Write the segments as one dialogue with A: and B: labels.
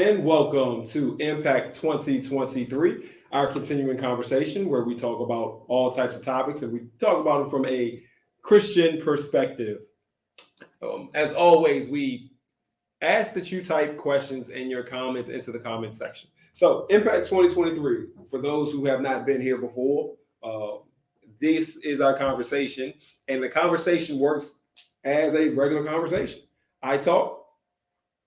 A: and welcome to Impact 2023, our continuing conversation where we talk about all types of topics and we talk about them from a Christian perspective. As always, we ask that you type questions and your comments into the comment section. So, Impact 2023, for those who have not been here before, this is our conversation, and the conversation works as a regular conversation. I talk,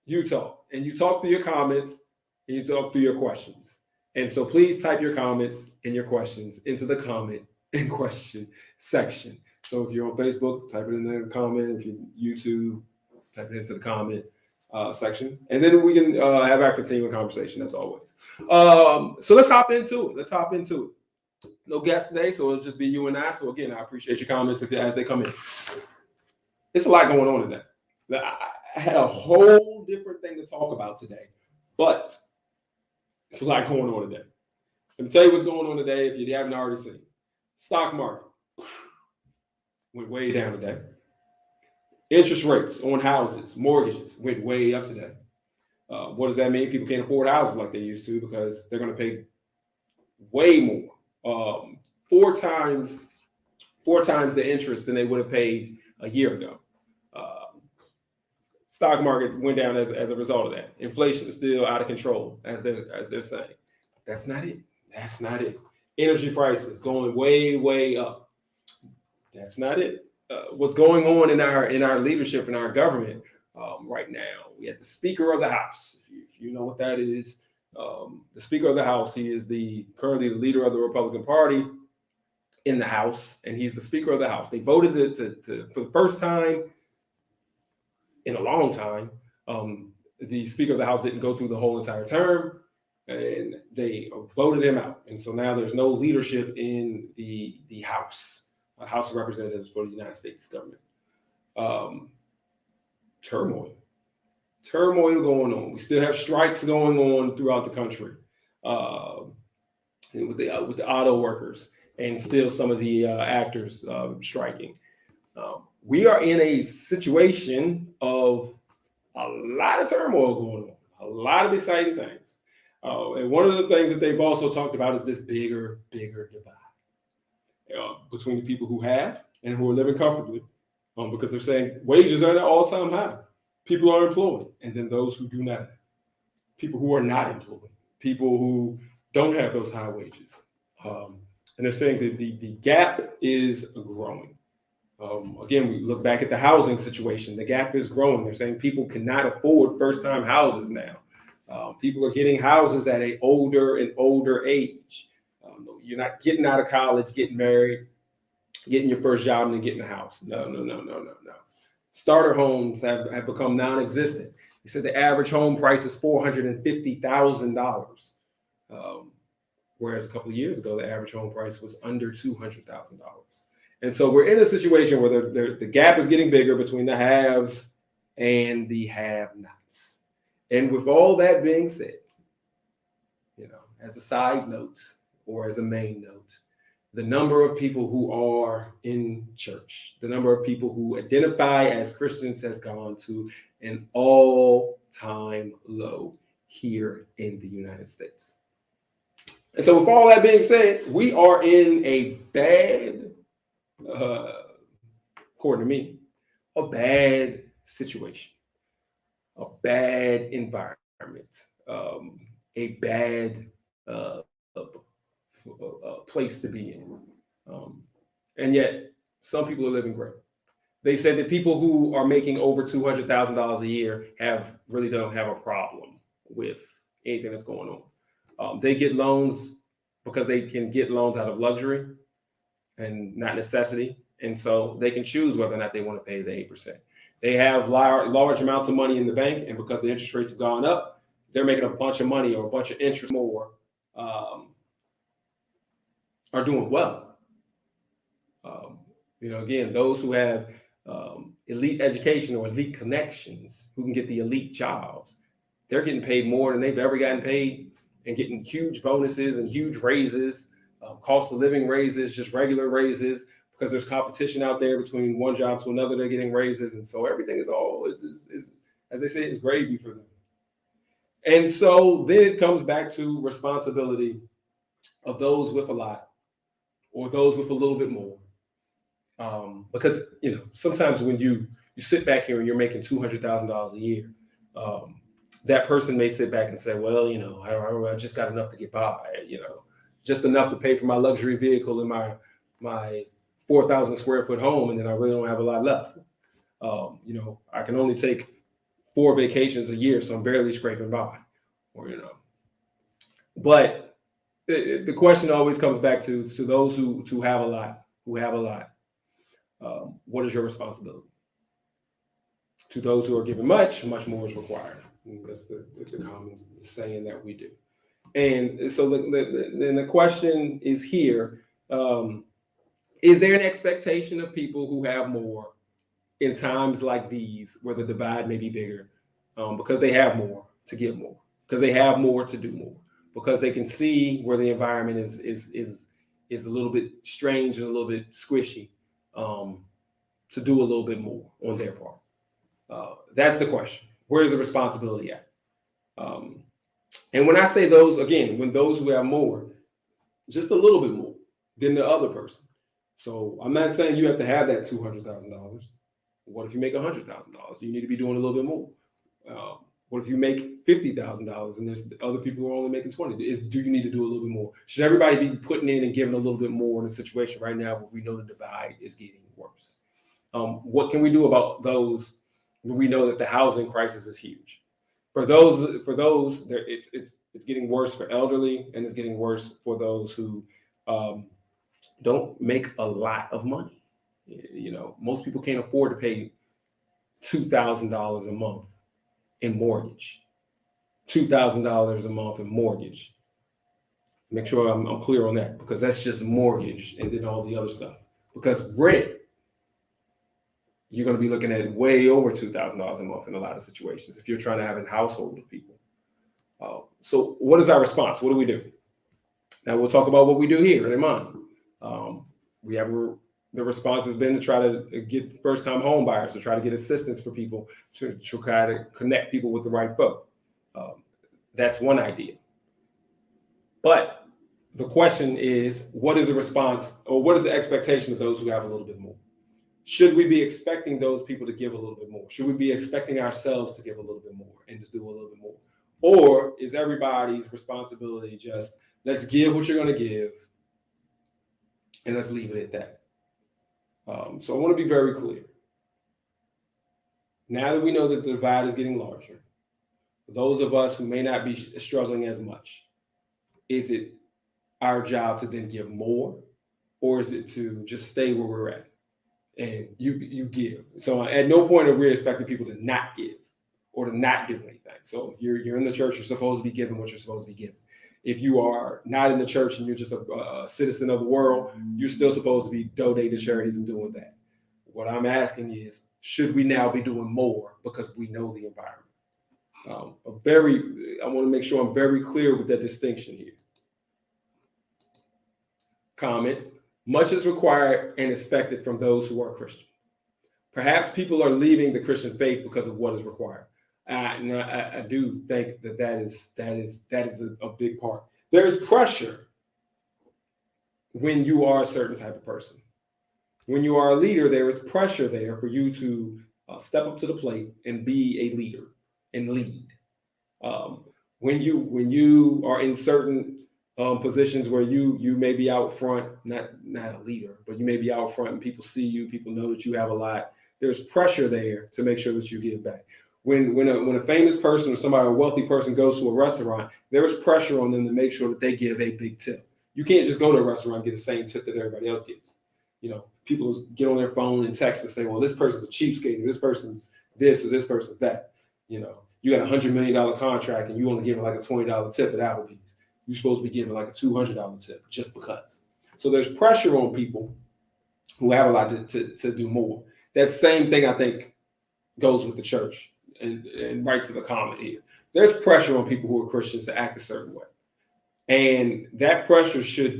A: you talk, and you talk through your comments, and you talk through your questions. And so please type your comments and your questions into the comment and question section. So if you're on Facebook, type it in the comment. If you're YouTube, type it into the comment section. And then we can have our continuing conversation as always. So let's hop into it. No guests today, so it'll just be you and I. So again, I appreciate your comments as they come in. It's a lot going on today. I had a whole different thing to talk about today, but it's a lot going on today. Let me tell you what's going on today if you haven't already seen. Stock market went way down today. Interest rates on houses, mortgages went way up today. What does that mean? People can't afford houses like they used to because they're going to pay way more, four times the interest than they would have paid a year ago. Stock market went down as a result of that. Inflation is still out of control, as they're saying. That's not it. Energy prices going way up. That's not it. What's going on in our leadership in our government right now? We have the Speaker of the House. If you know what that is, the Speaker of the House. He is currently the leader of the Republican Party in the House, and he's the Speaker of the House. They voted to for the first time in a long time. The Speaker of the House didn't go through the whole entire term, and they voted him out. And so now there's no leadership in the House of Representatives for the United States government. Turmoil going on. We still have strikes going on throughout the country with the auto workers, and still some of the actors striking. We are in a situation of a lot of turmoil going on, a lot of exciting things. And one of the things that they've also talked about is this bigger divide between the people who have and who are living comfortably, because they're saying wages are at an all-time high. People are employed, and then those who do not have. People who are not employed, people who don't have those high wages. And they're saying that the gap is growing. Again, we look back at the housing situation. The gap is growing. They're saying people cannot afford first-time houses now. People are getting houses at an older and older age. You're not getting out of college, getting married, getting your first job, and then getting a house. No. Starter homes have become non-existent. He said the average home price is $450,000, whereas a couple of years ago, the average home price was under $200,000. And so we're in a situation where the gap is getting bigger between the haves and the have-nots. And with all that being said, as a side note or as a main note, the number of people who are in church, the number of people who identify as Christians has gone to an all-time low here in the United States. And so with all that being said, we are in a bad, according to me, a bad situation, a bad environment, a bad place to be in. And yet some people are living great. They said that people who are making over $200,000 a year really don't have a problem with anything that's going on. They get loans because they can get loans out of luxury and not necessity. And so they can choose whether or not they want to pay the 8%. They have large amounts of money in the bank, and because the interest rates have gone up, they're making a bunch of money or a bunch of interest more, are doing well. Again, those who have elite education or elite connections, who can get the elite jobs, they're getting paid more than they've ever gotten paid and getting huge bonuses and huge raises, cost of living raises, just regular raises, because there's competition out there between one job to another. They're getting raises. And so everything is as they say, is gravy for them. And so then it comes back to responsibility of those with a lot or those with a little bit more. Because sometimes when you sit back here and you're making $200,000 a year, that person may sit back and say, well, I just got enough to get by, just enough to pay for my luxury vehicle and my 4,000 square foot home, and then I really don't have a lot left. I can only take 4 vacations a year, so I'm barely scraping by, But the question always comes back to those who have a lot, what is your responsibility? To those who are given much, much more is required. That's the common saying that we do. And so the question is here, is there an expectation of people who have more in times like these where the divide may be bigger, because they have more to give more, because they have more to do more, because they can see where the environment is a little bit strange and a little bit squishy, to do a little bit more on their part? That's the question. Where's the responsibility at? And when I say those, again, when those who have more, just a little bit more than the other person. So I'm not saying you have to have that $200,000. What if you make $100,000? You need to be doing a little bit more. What if you make $50,000 and there's other people who are only making 20? Do you need to do a little bit more? Should everybody be putting in and giving a little bit more in a situation right now where we know the divide is getting worse? What can we do about those when we know that the housing crisis is huge? For those, it's getting worse for elderly, and it's getting worse for those who don't make a lot of money. Most people can't afford to pay $2,000 a month in mortgage. $2,000 a month in mortgage. Make sure I'm clear on that, because that's just mortgage and then all the other stuff. Because rent, you're going to be looking at way over $2,000 a month in a lot of situations if you're trying to have a household of people. So what is our response? What do we do? Now we'll talk about what we do here in Imani. The response has been to try to get first-time home buyers, to try to get assistance for people, to try to connect people with the right folk. That's one idea. But the question is, what is the response, or what is the expectation of those who have a little bit more? Should we be expecting those people to give a little bit more? Should we be expecting ourselves to give a little bit more and to do a little bit more? Or is everybody's responsibility just, let's give what you're going to give and let's leave it at that? So I want to be very clear. Now that we know that the divide is getting larger, for those of us who may not be struggling as much, is it our job to then give more, or is it to just stay where we're at and you give? So at no point are we expecting people to not give or to not do anything. So if you're in the church, you're supposed to be giving what you're supposed to be giving. If you are not in the church and you're just a citizen of the world, you're still supposed to be donating to charities and doing that. What I'm asking is, should we now be doing more because we know the environment? I want to make sure I'm very clear with that distinction here. Comment: much is required and expected from those who are Christian. Perhaps people are leaving the Christian faith because of what is required. I do think that is a big part. There's pressure when you are a certain type of person. When you are a leader, there is pressure there for you to step up to the plate and be a leader and lead. When you are in certain positions where you may be out front, not a leader, but you may be out front and people see you, people know that you have a lot. There's pressure there to make sure that you give back. When a famous person or a wealthy person goes to a restaurant, there is pressure on them to make sure that they give a big tip. You can't just go to a restaurant and get the same tip that everybody else gets. People get on their phone and text and say, well, this person's a cheapskate, or this person's this, or this person's that. You got a $100 million contract and you only give like a $20 tip at Applebee's. You're supposed to be giving like a $200 tip just because. So there's pressure on people who have a lot to do more. That same thing, I think, goes with the church. And right to the comment here. There's pressure on people who are Christians to act a certain way. And that pressure should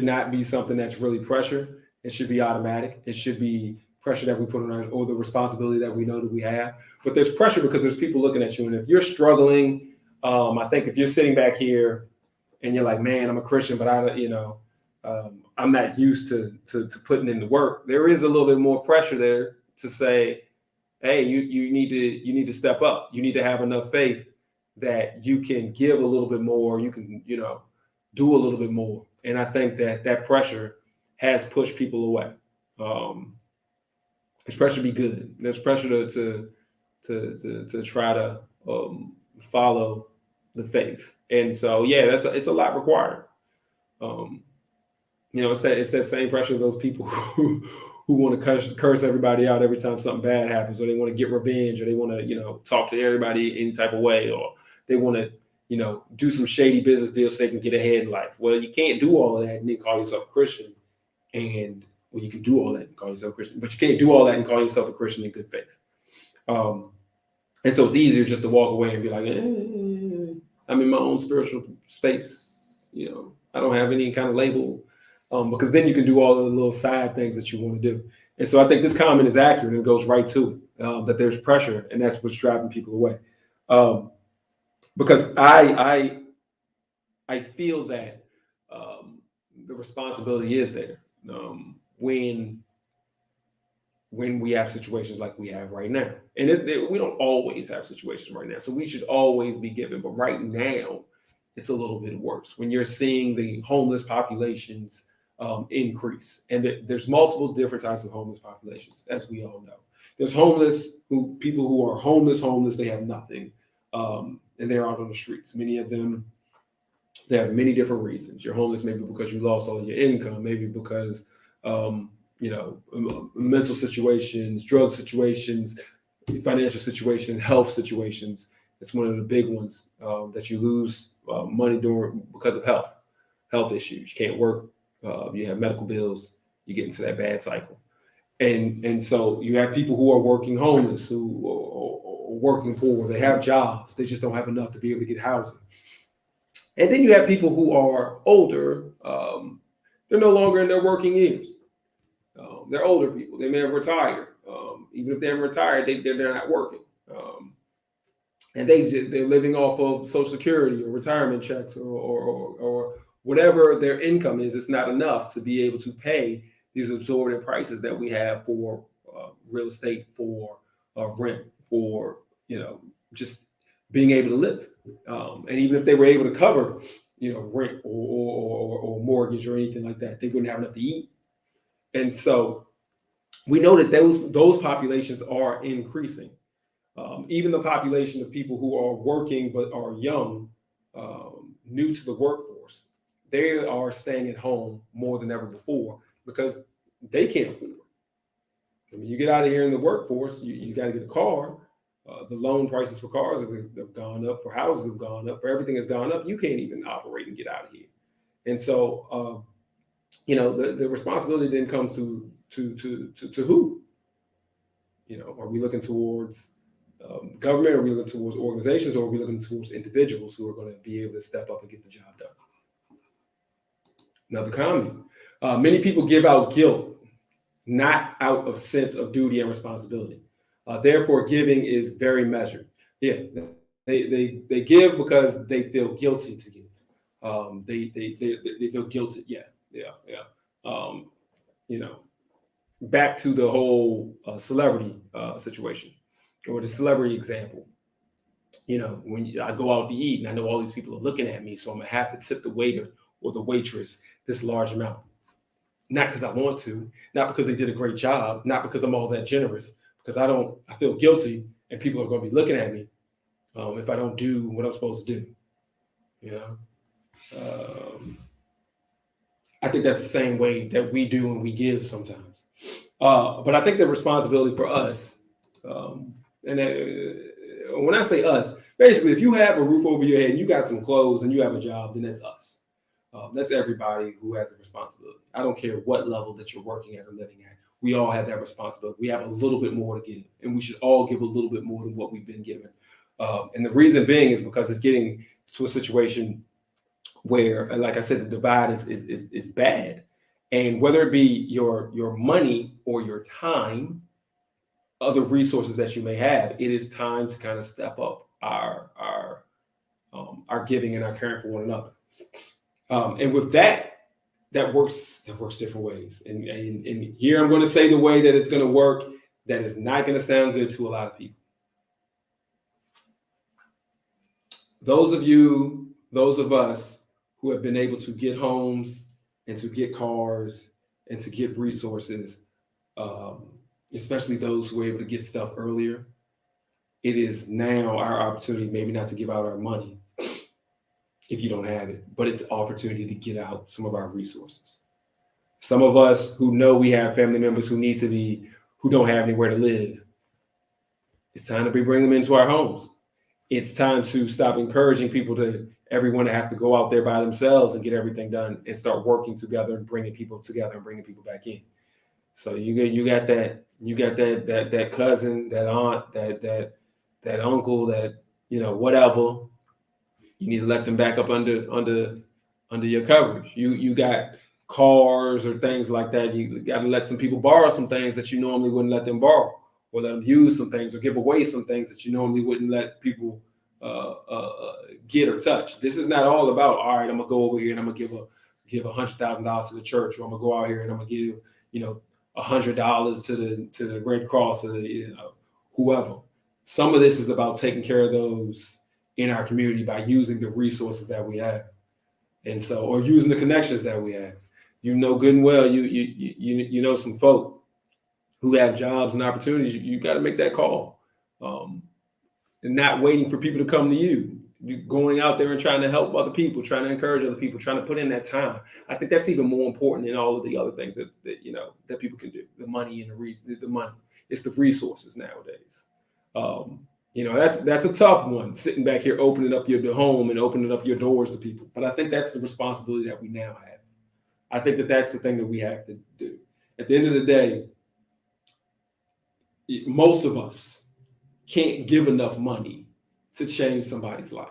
A: not be something that's really pressure. It should be automatic. It should be pressure that we put on or the responsibility that we know that we have. But there's pressure because there's people looking at you. And if you're struggling, I think if you're sitting back here and you're like, man, I'm a Christian, but I'm not used to putting in the work. There is a little bit more pressure there to say, hey, you need to step up. You need to have enough faith that you can give a little bit more. You can, do a little bit more. And I think that pressure has pushed people away. There's pressure to be good. There's pressure to try to follow the faith. And so, yeah, it's a lot required. It's that same pressure of those people who want to curse everybody out every time something bad happens, or they want to get revenge, or they want to, talk to everybody any type of way, or they want to, do some shady business deals so they can get ahead in life. Well, you can't do all of that and then call yourself a Christian. And you can do all that and call yourself a Christian, but you can't do all that and call yourself a Christian in good faith. And so it's easier just to walk away and be like, I'm in my own spiritual space. I don't have any kind of label. Because then you can do all the little side things that you want to do. And so I think this comment is accurate and it goes right to that there's pressure, and that's what's driving people away. Because I feel that the responsibility is there when we have situations like we have right now. And we don't always have situations right now. So we should always be given. But right now, it's a little bit worse when you're seeing the homeless populations increase. And there's multiple different types of homeless populations, as we all know. There's people who are homeless, they have nothing, and they're out on the streets. Many of them, they have many different reasons. You're homeless maybe because you lost all your income, maybe because, mental situations, drug situations, financial situations, health situations. It's one of the big ones that you lose money because of health issues. You can't work. You have medical bills, you get into that bad cycle. And so you have people who are working homeless, who are working poor, they have jobs, they just don't have enough to be able to get housing. And then you have people who are older, they're no longer in their working years. They're older people, they may have retired. Even if they're retired, they're not working. And they're living off of Social Security or retirement checks or whatever their income is. It's not enough to be able to pay these exorbitant prices that we have for real estate, for rent, for just being able to live. And even if they were able to cover rent or mortgage or anything like that, they wouldn't have enough to eat. And so we know that those populations are increasing. Even the population of people who are working but are young, new to the workforce, they are staying at home more than ever before because they can't afford. I mean, you get out of here in the workforce, you got to get a car. The loan prices for cars have gone up, for houses have gone up, for everything has gone up. You can't even operate and get out of here. And so, the responsibility then comes to who? Are we looking towards government? Are we looking towards organizations? Or are we looking towards individuals who are going to be able to step up and get the job done? Another comment. Many people give out guilt, not out of sense of duty and responsibility. Therefore, giving is very measured. Yeah, they give because they feel guilty to give. They feel guilty. Yeah. Back to the whole celebrity situation or the celebrity example. When I go out to eat and I know all these people are looking at me, so I'm gonna have to tip the waiter or the waitress this large amount. Not because I want to, not because they did a great job, not because I'm all that generous, because I feel guilty and people are going to be looking at me if I don't do what I'm supposed to do. I think that's the same way that we do when we give sometimes. But I think the responsibility for us, and when I say us, basically, if you have a roof over your head and you got some clothes and you have a job, then that's us. That's everybody who has a responsibility. I don't care what level that you're working at or living at. We all have that responsibility. We have a little bit more to give, and we should all give a little bit more than what we've been given. And the reason being is because it's getting to a situation where, like I said, the divide is bad, And whether it be your money or your time, other resources that you may have, it is time to kind of step up our giving and our caring for one another. And with that, that works different ways. And here I'm going to say the way that it's going to work that is not going to sound good to a lot of people. Those of us who have been able to get homes and to get cars and to get resources, especially those who were able to get stuff earlier, it is now our opportunity, maybe not to give out our money if you don't have it, but it's an opportunity to get out some of our resources. Some of us who know we have family members who don't have anywhere to live, it's time to bring them into our homes. It's time to stop encouraging everyone to have to go out there by themselves and get everything done, and start working together and bringing people together and bringing people back in. So you got that cousin, that aunt, that uncle, that whatever. You need to let them back up under your coverage. You got cars or things like that. You got to let some people borrow some things that you normally wouldn't let them borrow, or let them use some things, or give away some things that you normally wouldn't let people get or touch. This is not all about, all right, I'm gonna go over here and I'm gonna give $100,000 to the church, or I'm gonna go out here and I'm gonna give $100 to the Red Cross, or whoever. Some of this is about taking care of those in our community by using the resources that we have, and so, or using the connections that we have. Good and well, you know some folk who have jobs and opportunities. You got to make that call, and not waiting for people to come to you. You going out there and trying to help other people, trying to encourage other people, trying to put in that time. I think that's even more important than all of the other things that people can do. The money and the money. It's the resources nowadays. That's a tough one, sitting back here opening up your home and opening up your doors to people. But I think that's the responsibility that we now have. I think that's the thing that we have to do. At the end of the day, most of us can't give enough money to change somebody's life.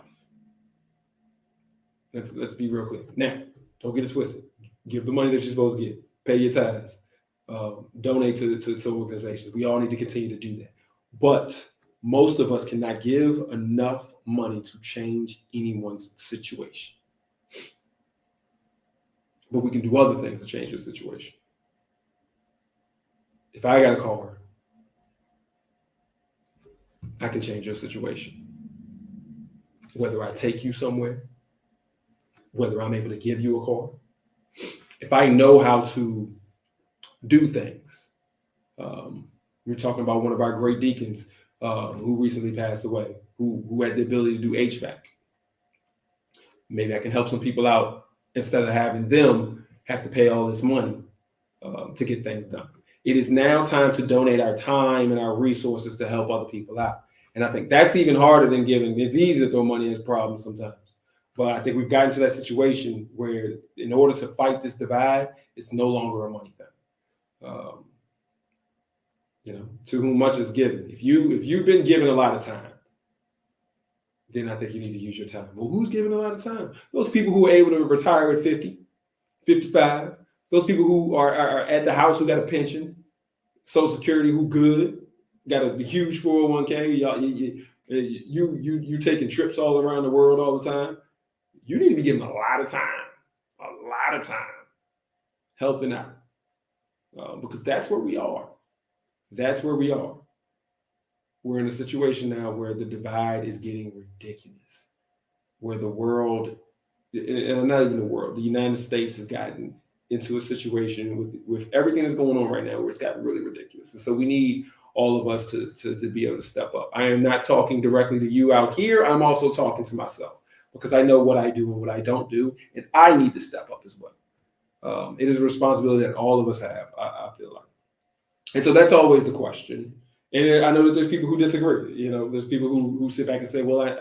A: Let's be real clear. Now, don't get it twisted. Give the money that you're supposed to get. Pay your tithes. Donate to organizations. We all need to continue to do that. But most of us cannot give enough money to change anyone's situation. But we can do other things to change your situation. If I got a car, I can change your situation. Whether I take you somewhere, whether I'm able to give you a car, if I know how to do things. We're talking about one of our great deacons who recently passed away, who had the ability to do HVAC. Maybe I can help some people out instead of having them have to pay all this money to get things done. It is now time to donate our time and our resources to help other people out. And I think that's even harder than giving. It's easy to throw money at problems sometimes. But I think we've gotten to that situation where in order to fight this divide, it's no longer a money thing. To whom much is given. If you've been given a lot of time, then I think you need to use your time. Well, who's giving a lot of time? Those people who are able to retire at 50, 55. Those people who are at the house, who got a pension, Social Security, who good, got a huge 401k. You taking trips all around the world all the time. You need to be given a lot of time helping out, because that's where we are. That's where we are. We're in a situation now where the divide is getting ridiculous, where the world, and not even the world, the United States has gotten into a situation with everything that's going on right now where it's gotten really ridiculous. And so we need all of us to be able to step up. I am not talking directly to you out here. I'm also talking to myself, because I know what I do and what I don't do, and I need to step up as well. It is a responsibility that all of us have, I feel like. And so that's always the question. And I know that there's people who disagree. There's people who sit back and say, well,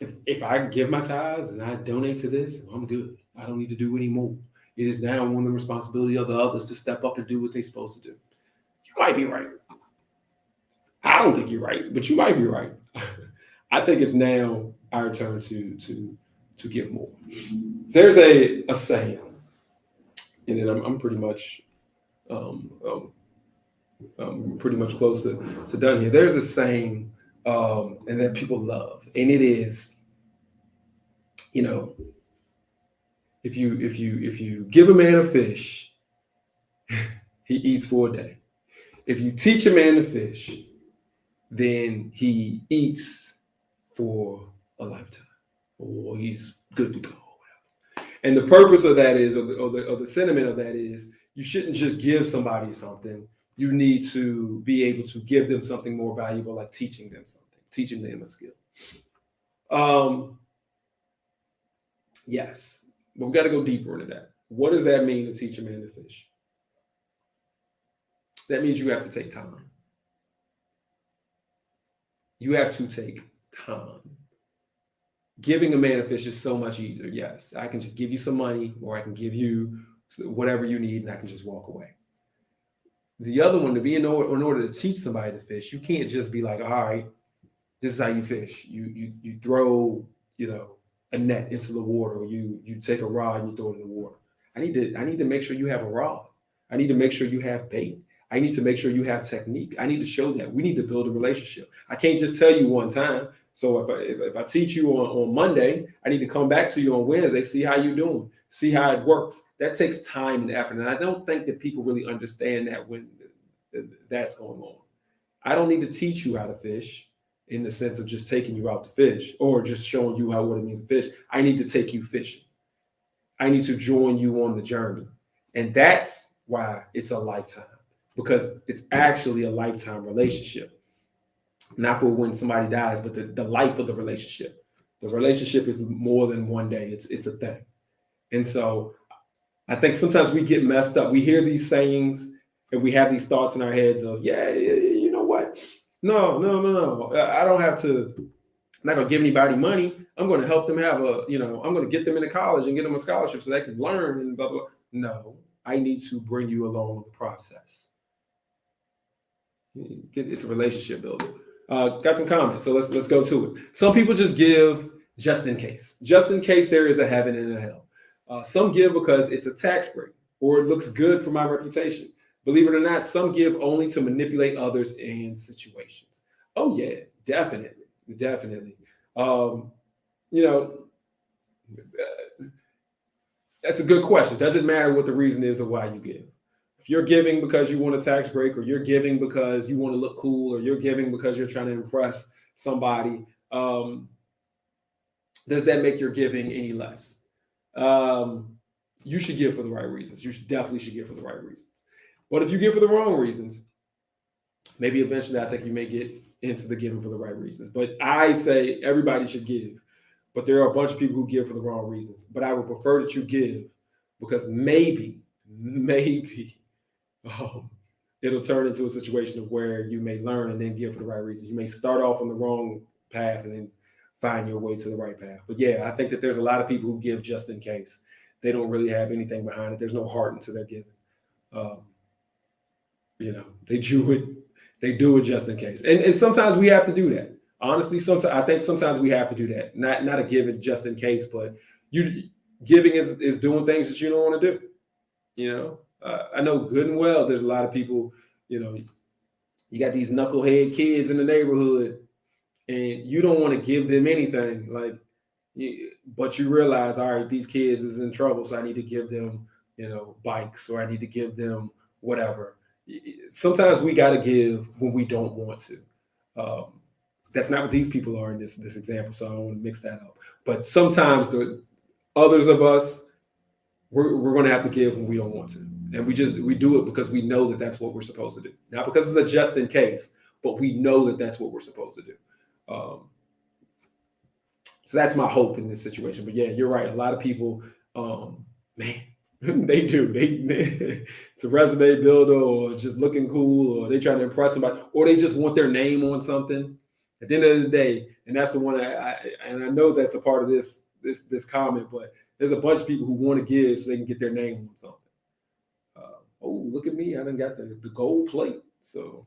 A: if I give my tithes and I donate to this, I'm good. I don't need to do any more. It is now one of the responsibility of the others to step up and do what they're supposed to do. You might be right. I don't think you're right, but you might be right. I think it's now our turn to give more. There's a saying and then I'm pretty much close to done here. There's a saying, and that people love, and it is, you know, if you give a man a fish, he eats for a day. If you teach a man to fish, then he eats for a lifetime, or he's good to go. And the purpose of that is, or the sentiment of that is, you shouldn't just give somebody something. You need to be able to give them something more valuable, like teaching them something, teaching them a skill. Yes, but we've got to go deeper into that. What does that mean to teach a man to fish? That means you have to take time. You have to take time. Giving a man a fish is so much easier. Yes, I can just give you some money, or I can give you whatever you need, and I can just walk away. The other one, to be in order to teach somebody to fish, you can't just be like, all right, this is how you fish. You throw, a net into the water, or you take a rod and you throw it in the water. I need to make sure you have a rod. I need to make sure you have bait. I need to make sure you have technique. I need to show that. We need to build a relationship. I can't just tell you one time. So if I teach you on Monday, I need to come back to you on Wednesday, see how you're doing, see how it works. That takes time and effort. And I don't think that people really understand that when that's going on. I don't need to teach you how to fish in the sense of just taking you out to fish or just showing you what it means to fish. I need to take you fishing. I need to join you on the journey. And that's why it's a lifetime, because it's actually a lifetime relationship. Not for when somebody dies, but the life of the relationship. The relationship is more than one day. It's a thing. And so I think sometimes we get messed up. We hear these sayings and we have these thoughts in our heads of, you know what? No. I don't have to, I'm not going to give anybody money. I'm going to help them have I'm going to get them into college and get them a scholarship so they can learn and blah, blah. No, I need to bring you along the process. It's a relationship builder. Got some comments, so let's go to it. Some people just give just in case there is a heaven and a hell. Some give because it's a tax break or it looks good for my reputation. Believe it or not, some give only to manipulate others and situations. Oh yeah, definitely. That's a good question. Doesn't matter what the reason is of why you give. If you're giving because you want a tax break, or you're giving because you want to look cool, or you're giving because you're trying to impress somebody, does that make your giving any less? You should give for the right reasons. You definitely should give for the right reasons. But if you give for the wrong reasons, maybe eventually I think you may get into the giving for the right reasons. But I say everybody should give. But there are a bunch of people who give for the wrong reasons. But I would prefer that you give because maybe it'll turn into a situation of where you may learn and then give for the right reason. You may start off on the wrong path and then find your way to the right path. But yeah, I think that there's a lot of people who give just in case. They don't really have anything behind it. There's no heart into their giving. They do it just in case. And sometimes we have to do that. Honestly, sometimes we have to do that. Not a give it just in case, but giving is doing things that you don't want to do. I know good and well there's a lot of people, you got these knucklehead kids in the neighborhood and you don't want to give them anything, but you realize, all right, these kids is in trouble, so I need to give them, bikes, or I need to give them whatever. Sometimes we got to give when we don't want to. That's not what these people are in this example, so I don't want to mix that up. But sometimes the others of us, we're going to have to give when we don't want to. And we do it because we know that that's what we're supposed to do. Not because it's a just in case, but we know that that's what we're supposed to do. So that's my hope in this situation. But yeah, you're right. A lot of people, they do. It's a resume builder, or just looking cool, or they trying to impress somebody, or they just want their name on something. At the end of the day, and that's the one I know that's a part of this comment, but there's a bunch of people who want to give so they can get their name on something. Look at me! I done got the gold plate. So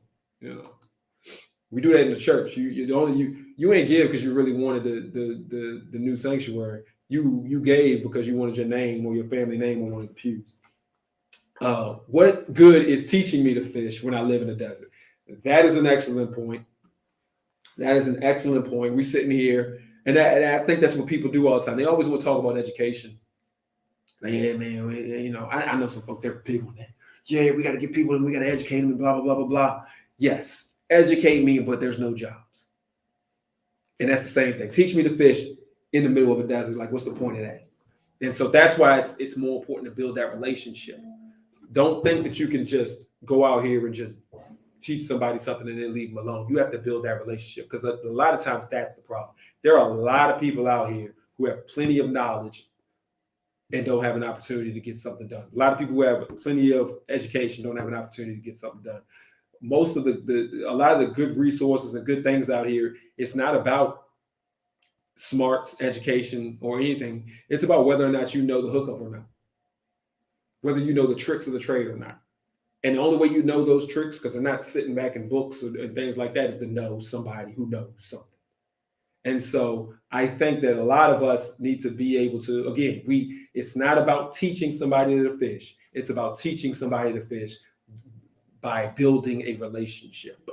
A: we do that in the church. You ain't give because you really wanted the new sanctuary. You gave because you wanted your name or your family name on one of the pews. What good is teaching me to fish when I live in the desert? That is an excellent point. That is an excellent point. We're sitting here, and I think that's what people do all the time. They always want to talk about education. Yeah, man, I know some folk, they're big on that. Yeah, we got to get people and we got to educate them and blah, blah, blah, blah, blah. Yes, educate me, but there's no jobs. And that's the same thing. Teach me to fish in the middle of a desert. Like, what's the point of that? And so that's why it's more important to build that relationship. Don't think that you can just go out here and just teach somebody something and then leave them alone. You have to build that relationship, because a lot of times that's the problem. There are a lot of people out here who have plenty of knowledge and don't have an opportunity to get something done. A lot of people who have plenty of education don't have an opportunity to get something done. Most of a lot of the good resources and good things out here, it's not about smarts, education, or anything. It's about whether or not you know the hookup or not, whether you know the tricks of the trade or not. And the only way you know those tricks, because they're not sitting back in books and things like that, is to know somebody who knows something. And so I think that a lot of us need to be able to, again, it's not about teaching somebody to fish. It's about teaching somebody to fish by building a relationship.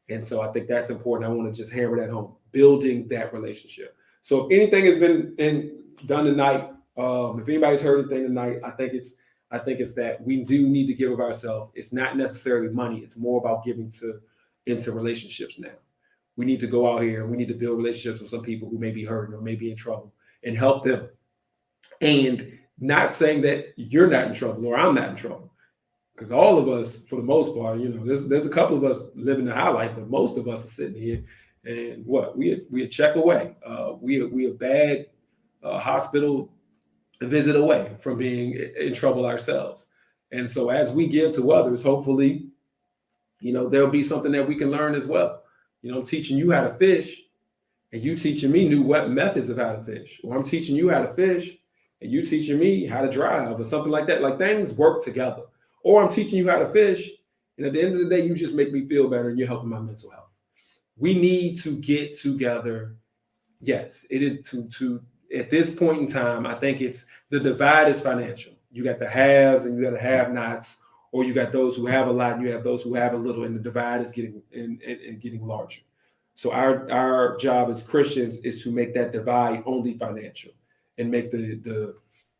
A: And so I think that's important. I want to just hammer that home, building that relationship. So if anything has been done tonight, if anybody's heard anything tonight, I think it's that we do need to give of ourselves. It's not necessarily money. It's more about giving into relationships now. We need to go out here and we need to build relationships with some people who may be hurting or may be in trouble and help them. And not saying that you're not in trouble or I'm not in trouble, because all of us, for the most part, there's a couple of us living the high life, but most of us are sitting here and we a check away. We a bad hospital visit away from being in trouble ourselves. And so as we give to others, hopefully, there'll be something that we can learn as well. I'm teaching you how to fish and you teaching me new methods of how to fish, or I'm teaching you how to fish and you teaching me how to drive or something like that. Like, things work together. Or I'm teaching you how to fish, and at the end of the day, you just make me feel better and you're helping my mental health. We need to get together. Yes, it is to at this point in time, I think it's the divide is financial. You got the haves and you got the have-nots, or you got those who have a lot and you have those who have a little, and the divide is getting larger. So our job as Christians is to make that divide only financial and make the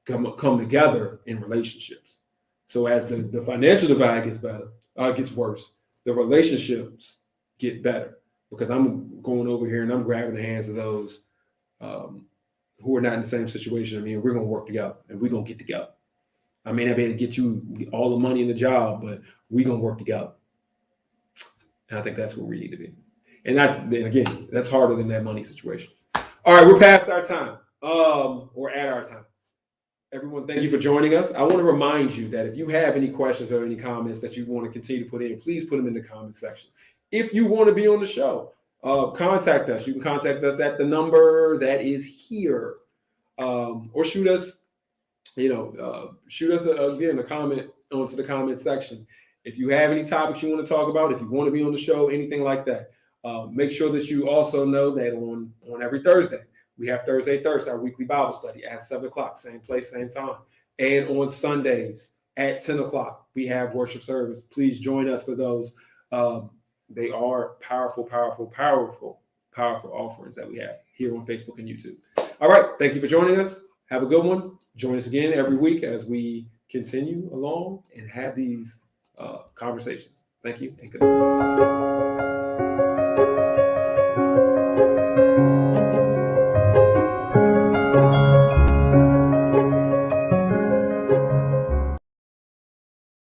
A: come together in relationships. So as the financial divide gets worse, the relationships get better, because I'm going over here and I'm grabbing the hands of those who are not in the same situation. I mean, we're going to work together and we're going to get together. I may not be able to get you all the money in the job, but we're going to work together. And I think that's where we need to be. And then again, that's harder than that money situation. All right, we're past our time, or at our time. Everyone, thank you for joining us. I want to remind you that if you have any questions or any comments that you want to continue to put in, please put them in the comment section. If you want to be on the show, contact us. You can contact us at the number that is here, or shoot us again a comment onto the comment section. If you have any topics you want to talk about, if you want to be on the show, anything like that, make sure that you also know that on every Thursday, we have Thursday, our weekly Bible study at 7:00, same place, same time. And on Sundays at 10:00, we have worship service. Please join us for those. They are powerful offerings that we have here on Facebook and YouTube. All right. Thank you for joining us. Have a good one. Join us again every week as we continue along and have these conversations. Thank you and good night.